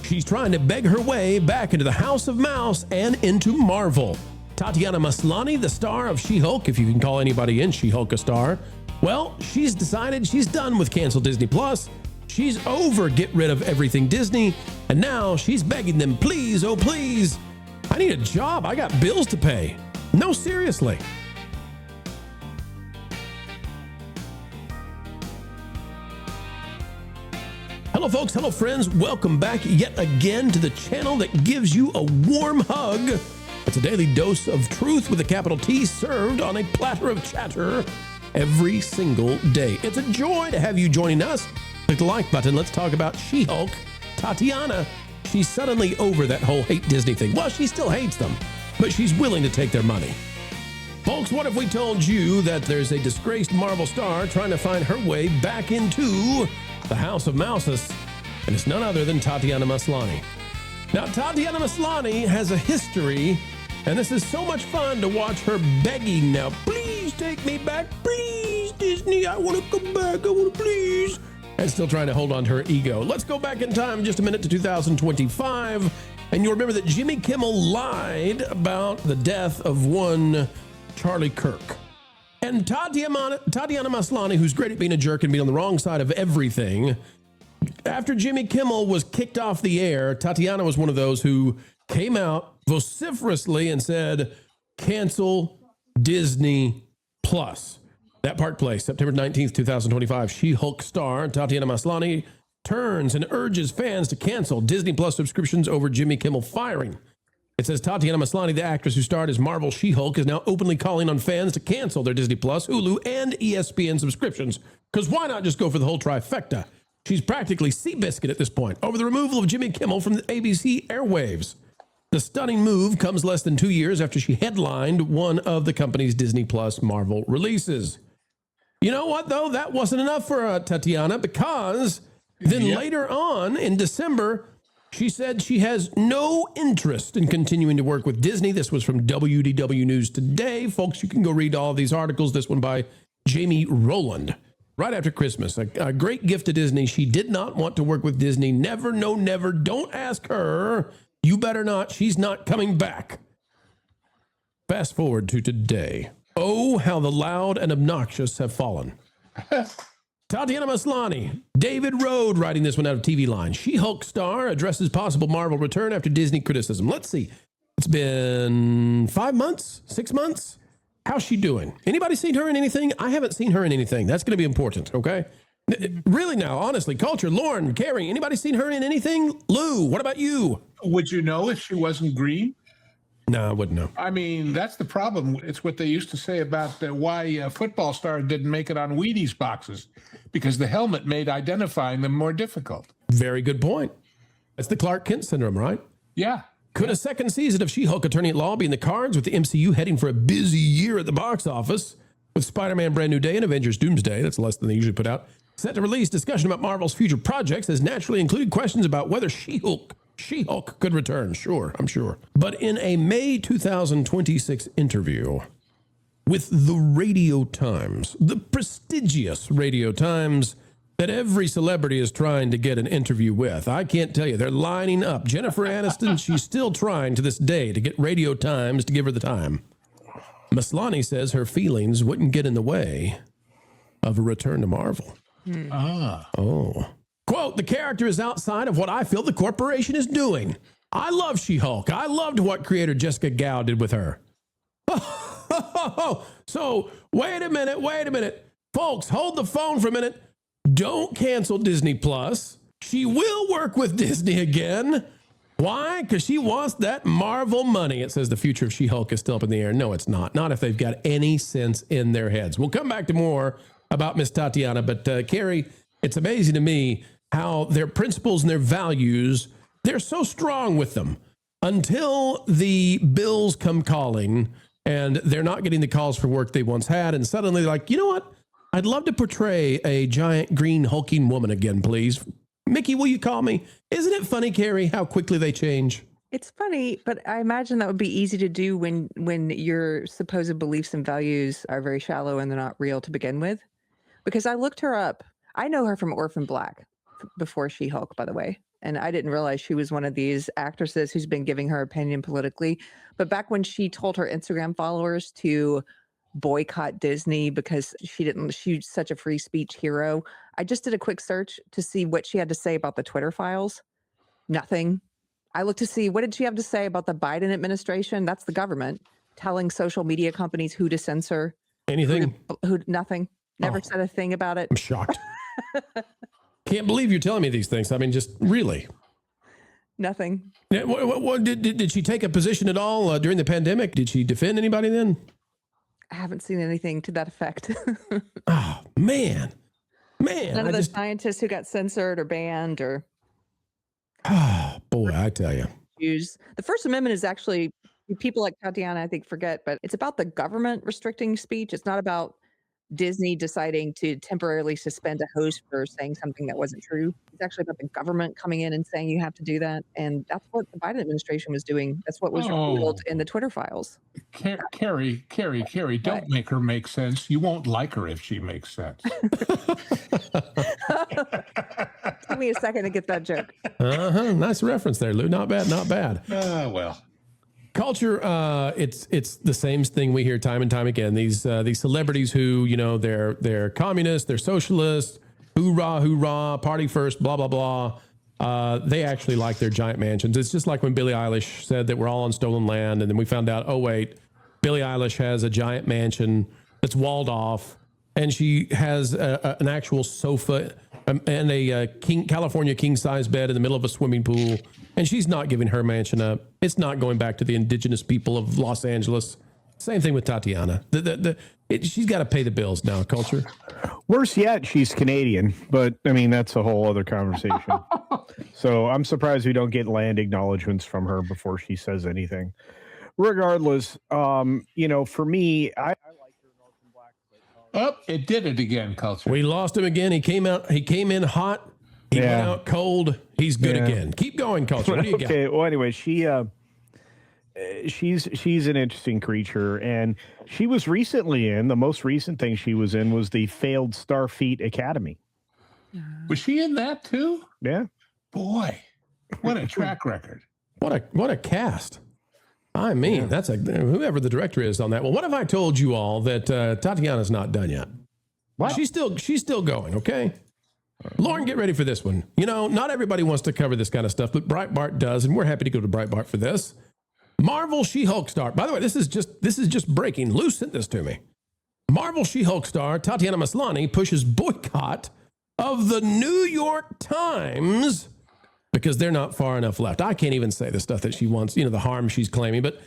She's trying to beg her way back into the House of Mouse and into Marvel. Tatiana Maslany, the star of She-Hulk, if you can call anybody in She-Hulk a star, well, she's decided she's done with cancel Disney Plus. She's over get rid of everything Disney, and now she's begging them, please, oh please, I need a job. I got bills to pay. No, seriously. Hello, folks. Hello, friends. Welcome back yet again to the channel that gives you a warm hug. It's a daily dose of truth with a capital T served on a platter of chatter every single day. It's a joy to have you joining us. Click the like button. Let's talk about She-Hulk. Tatiana, she's suddenly over that whole hate Disney thing. Well, she still hates them, but she's willing to take their money. Folks, what if we told you that there's a disgraced Marvel star trying to find her way back into the House of Mouses, and it's none other than Tatiana Maslany. Now, Tatiana Maslany has a history, and this is so much fun to watch her begging now. Please take me back. Please, Disney, I want to come back. I want to please. And still trying to hold on to her ego. Let's go back in time just a minute to 2025. And you'll remember that Jimmy Kimmel lied about the death of one Charlie Kirk. And Tatiana Maslany, who's great at being a jerk and being on the wrong side of everything, after Jimmy Kimmel was kicked off the air, Tatiana was one of those who came out vociferously and said, cancel Disney Plus. That Park Place, September 19th, 2025. She-Hulk star Tatiana Maslany turns and urges fans to cancel Disney Plus subscriptions over Jimmy Kimmel firing. It says Tatiana Maslany, the actress who starred as Marvel She-Hulk, is now openly calling on fans to cancel their Disney Plus, Hulu, and ESPN subscriptions. Because why not just go for the whole trifecta? She's practically Seabiscuit at this point over the removal of Jimmy Kimmel from the ABC airwaves. The stunning move comes less than 2 years after she headlined one of the company's Disney Plus Marvel releases. You know what, though? That wasn't enough for Tatiana, because then later on in December, she said she has no interest in continuing to work with Disney. This was from WDW News Today. Folks, you can go read all of these articles. This one by Jamie Rowland. Right after Christmas, a great gift to Disney. She did not want to work with Disney. Never, no, never. Don't ask her. You better not. She's not coming back. Fast forward to today. Oh, how the loud and obnoxious have fallen. Tatiana Maslany, David Rode writing this one out of TV Line. She-Hulk star addresses possible Marvel return after Disney criticism. Let's see. It's been 5 months, 6 months. How's she doing? Anybody seen her in anything? I haven't seen her in anything. That's going to be important, okay? Really now, honestly, Culture, Lauren, Carrie, anybody seen her in anything? Lou, what about you? Would you know if she wasn't green? No, I wouldn't know. I mean, that's the problem. It's what they used to say about why football stars didn't make it on Wheaties boxes, because the helmet made identifying them more difficult. Very good point. That's the Clark Kent syndrome, right? Yeah. Could a second season of She-Hulk Attorney at Law be in the cards, with the MCU heading for a busy year at the box office? With Spider-Man Brand New Day and Avengers Doomsday, that's less than they usually put out, set to release, discussion about Marvel's future projects has naturally included questions about whether She-Hulk could return. Sure, I'm sure. But in a May 2026 interview with the Radio Times, the prestigious Radio Times that every celebrity is trying to get an interview with, I can't tell you, they're lining up. Jennifer Aniston, she's still trying to this day to get Radio Times to give her the time. Maslany says her feelings wouldn't get in the way of a return to Marvel. Oh. Quote, the character is outside of what I feel the corporation is doing. I love She-Hulk. I loved what creator Jessica Gao did with her. So, wait a minute. Folks, hold the phone for a minute. Don't cancel Disney Plus. She will work with Disney again. Why? Because she wants that Marvel money. It says the future of She-Hulk is still up in the air. No, it's not. Not if they've got any sense in their heads. We'll come back to more about Miss Tatiana, but Carrie, it's amazing to me how their principles and their values, they're so strong with them until the bills come calling and they're not getting the calls for work they once had. And suddenly they're like, you know what? I'd love to portray a giant green hulking woman again, please. Mickey, will you call me? Isn't it funny, Carrie, how quickly they change? It's funny, but I imagine that would be easy to do when your supposed beliefs and values are very shallow and they're not real to begin with. Because I looked her up. I know her from Orphan Black before She-Hulk, by the way. And I didn't realize she was one of these actresses who's been giving her opinion politically. But back when she told her Instagram followers to boycott Disney because she's such a free speech hero, I just did a quick search to see what she had to say about the Twitter files. Nothing. I looked to see what did she have to say about the Biden administration? That's the government telling social media companies who to censor. Anything? Nothing. Never said a thing about it. I'm shocked. Can't believe you're telling me these things. I mean, just really. Nothing. What did she take a position at all during the pandemic? Did she defend anybody then? I haven't seen anything to that effect. Oh, man. None of the scientists who got censored or banned or. Oh, boy, I tell you. The First Amendment is actually, people like Tatiana, I think, forget, but it's about the government restricting speech. It's not about Disney deciding to temporarily suspend a host for saying something that wasn't true. It's actually about the government coming in and saying you have to do that. And that's what the Biden administration was doing. That's what was revealed in the Twitter files. Carrie, don't make her make sense. You won't like her if she makes sense. Give me a second to get that joke. Nice reference there, Lou. Not bad, not bad. Well. Culture, it's the same thing we hear time and time again. These celebrities who, they're communists, they're socialists, hoorah, party first, blah, blah, blah. They actually like their giant mansions. It's just like when Billie Eilish said that we're all on stolen land, and then we found out, oh wait, Billie Eilish has a giant mansion that's walled off, and she has an actual sofa and a California king-size bed in the middle of a swimming pool. And she's not giving her mansion up. It's not going back to the indigenous people of Los Angeles. Same thing with Tatiana. She's got to pay the bills now, Culture. Worse yet, she's Canadian. But, I mean, that's a whole other conversation. So I'm surprised we don't get land acknowledgments from her before she says anything. Regardless, for me, I like her North and Black. Oh, it did it again, Culture. We lost him again. He came in hot. He went out cold. He's good again. Keep going, Culture. What do you got? Okay. Well, anyway, she's an interesting creature, and she was recently in the most recent thing she was in was the failed Starfleet Academy. Was she in that too? Yeah. Boy, what a track record! What a cast! I mean, that's whoever the director is on that. Well, what if I told you all that Tatiana's not done yet? What? She's still going. Okay. Lauren, get ready for this one. Not everybody wants to cover this kind of stuff, but Breitbart does, and we're happy to go to Breitbart for this. Marvel She-Hulk star. By the way, this is just breaking. Lou sent this to me. Marvel She-Hulk star Tatiana Maslany pushes boycott of the New York Times because they're not far enough left. I can't even say the stuff that she wants, the harm she's claiming, but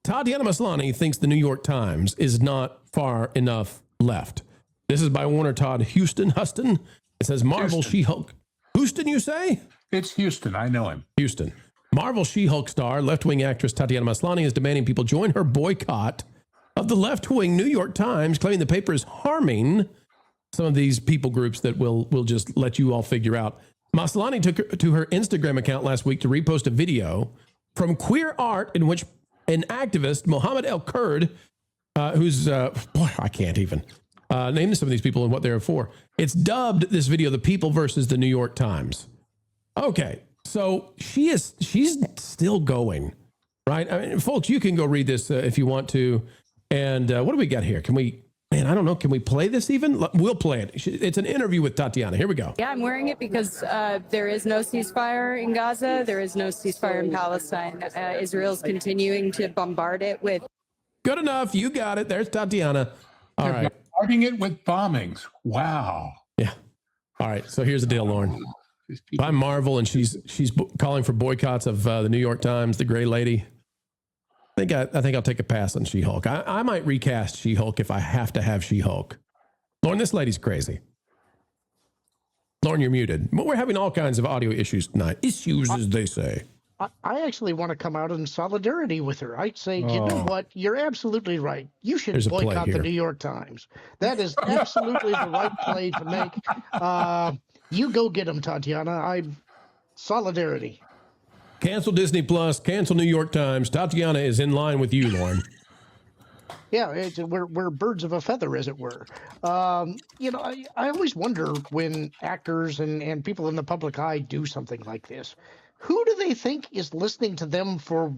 Tatiana Maslany thinks the New York Times is not far enough left. This is by Warner Todd Huston. It says Marvel She-Hulk. Houston, you say? It's Houston. I know him. Houston. Marvel She-Hulk star, left-wing actress Tatiana Maslany is demanding people join her boycott of the left-wing New York Times, claiming the paper is harming some of these people groups that we'll just let you all figure out. Maslany took to her Instagram account last week to repost a video from Queer Art in which an activist, Mohammed El Kurd, who's, I can't even name some of these people and what they're for. It's dubbed, this video, The People versus the New York Times. Okay, so she's still going, right? I mean, folks, you can go read this if you want to. And what do we got here? I don't know. Can we play this even? We'll play it. It's an interview with Tatiana. Here we go. Yeah, I'm wearing it because there is no ceasefire in Gaza. There is no ceasefire in Palestine. Israel's continuing to bombard it with. Good enough. You got it. There's Tatiana. All right. Bombarding it with bombings. Wow. Yeah. All right. So here's the deal, Lauren. I'm Marvel, and she's calling for boycotts of the New York Times, the Gray Lady. I think I'll take a pass on She-Hulk. I might recast She-Hulk if I have to have She-Hulk. Lauren, this lady's crazy. Lauren, you're muted. But we're having all kinds of audio issues tonight. Issues, as they say. I actually want to come out in solidarity with her. I'd say, you know what? You're absolutely right. You should boycott the New York Times. That is absolutely the right play to make. You go get them, Tatiana. Solidarity. Cancel Disney Plus. Cancel New York Times. Tatiana is in line with you, Lauren. Yeah, we're birds of a feather, as it were. I always wonder when actors and people in the public eye do something like this, who do they think is listening to them for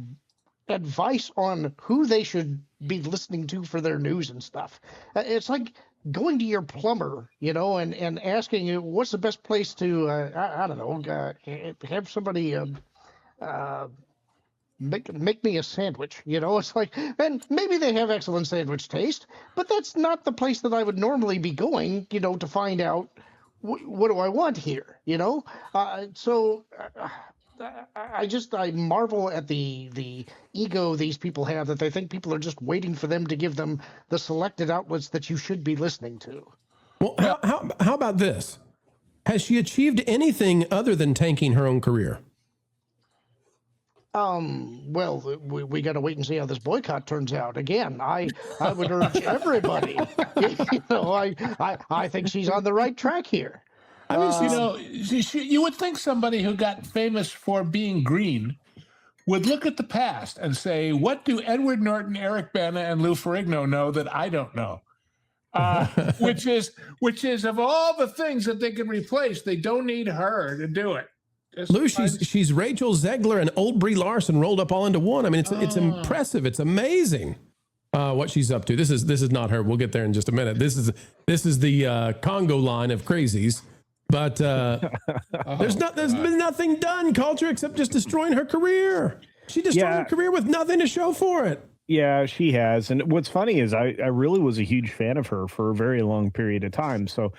advice on who they should be listening to for their news and stuff? It's like going to your plumber, and asking you what's the best place to, I don't know, have somebody make me a sandwich. It's like, and maybe they have excellent sandwich taste, but that's not the place that I would normally be going, to find out what do I want here, so I marvel at the ego these people have, that they think people are just waiting for them to give them the selected outlets that you should be listening to. Well, how about this? Has she achieved anything other than tanking her own career? Well, we got to wait and see how this boycott turns out. Again, I would urge everybody, I think she's on the right track here. I mean, you would think somebody who got famous for being green would look at the past and say, what do Edward Norton, Eric Bana, and Lou Ferrigno know that I don't know? Which is of all the things that they can replace, they don't need her to do it. Lou, she's Rachel Zegler and old Brie Larson rolled up all into one. I mean, it's impressive. It's amazing what she's up to. This is not her. We'll get there in just a minute. This is the Congo line of crazies. But there's been nothing done, Culture, except just destroying her career. She destroyed her career with nothing to show for it. Yeah, she has. And what's funny is I really was a huge fan of her for a very long period of time. So,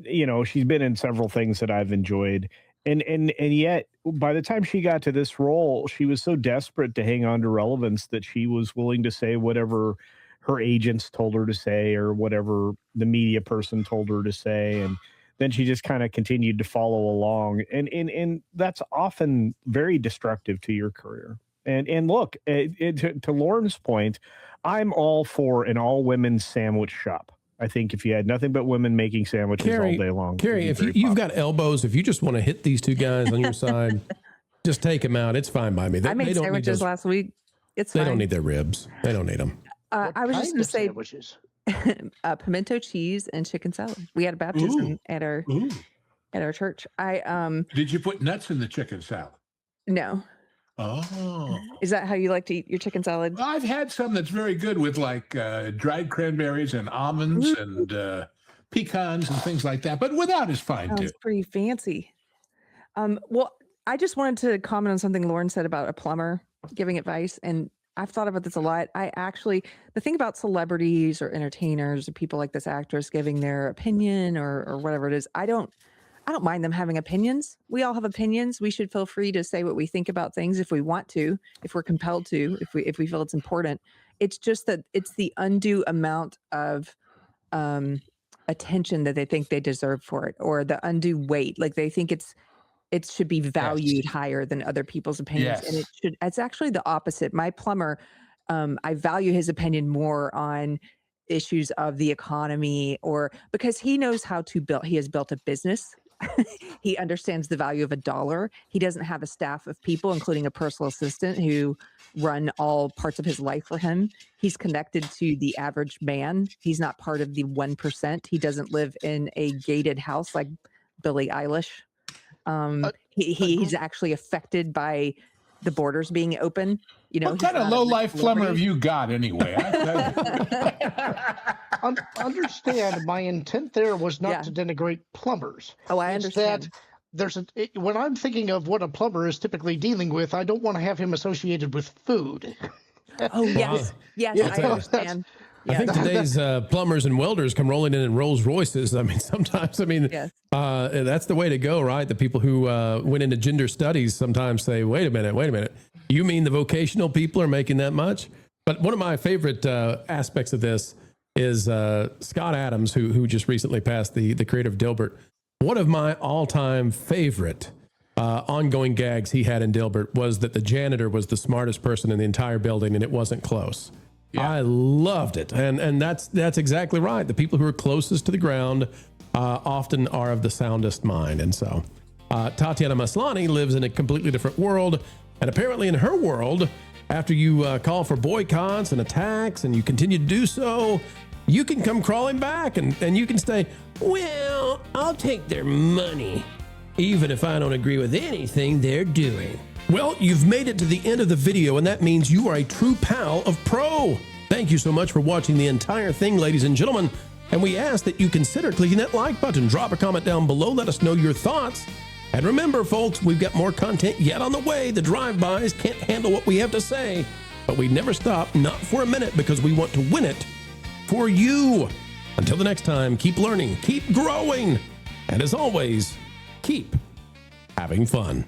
she's been in several things that I've enjoyed. And yet, by the time she got to this role, she was so desperate to hang on to relevance that she was willing to say whatever her agents told her to say or whatever the media person told her to say. And then she just kind of continued to follow along. And that's often very destructive to your career. And look, to Lauren's point, I'm all for an all-women's sandwich shop. I think if you had nothing but women making sandwiches all day long. Carrie, if you've got elbows, if you just want to hit these two guys on your side, just take them out. It's fine by me. I made sandwiches last week. It's fine. They don't need their ribs. They don't need them. I was just going to say pimento cheese and chicken salad. We had a baptism at our church. Did you put nuts in the chicken salad? No. Oh, is that how you like to eat your chicken salad? I've had some that's very good with like dried cranberries and almonds and pecans and things like that, but without is fine too. It's pretty fancy. Well, I just wanted to comment on something Lauren said about a plumber giving advice, and I've thought about this a lot. The thing about celebrities or entertainers or people like this actress giving their opinion or whatever it is, I don't mind them having opinions. We all have opinions. We should feel free to say what we think about things if we want to, if we're compelled to, if we feel it's important. It's just that it's the undue amount of attention that they think they deserve for it, or the undue weight. Like they think it should be valued higher than other people's opinions. Yes. And it's actually the opposite. My plumber, I value his opinion more on issues of the economy, or because he knows how to build, he has built a business. He understands the value of a dollar. He doesn't have a staff of people, including a personal assistant, who run all parts of his life for him. He's connected to the average man. He's not part of the 1%. He doesn't live in a gated house like Billie Eilish. He's actually affected by the borders being open. What kind of low-life plumber have you got anyway? Understand, my intent there was not to denigrate plumbers. Oh, I understand. When I'm thinking of what a plumber is typically dealing with, I don't want to have him associated with food. Oh, yes. Yes, I understand. I think today's plumbers and welders come rolling in Rolls Royces. I mean, sometimes, that's the way to go, right? The people who went into gender studies sometimes say, wait a minute. You mean the vocational people are making that much? But one of my favorite aspects of this is Scott Adams, who just recently passed, the creator of Dilbert. One of my all-time favorite ongoing gags he had in Dilbert was that the janitor was the smartest person in the entire building, and it wasn't close. Yeah. I loved it. And that's exactly right. The people who are closest to the ground often are of the soundest mind. And so Tatiana Maslany lives in a completely different world. And apparently in her world, After you call for boycotts and attacks and you continue to do so, you can come crawling back and you can say, well, I'll take their money, even if I don't agree with anything they're doing. Well, you've made it to the end of the video, and that means you are a true pal of Pro. Thank you so much for watching the entire thing, ladies and gentlemen. And we ask that you consider clicking that like button. Drop a comment down below. Let us know your thoughts. And remember, folks, we've got more content yet on the way. The drive-bys can't handle what we have to say, but we never stop, not for a minute, because we want to win it for you. Until the next time, keep learning, keep growing, and as always, keep having fun.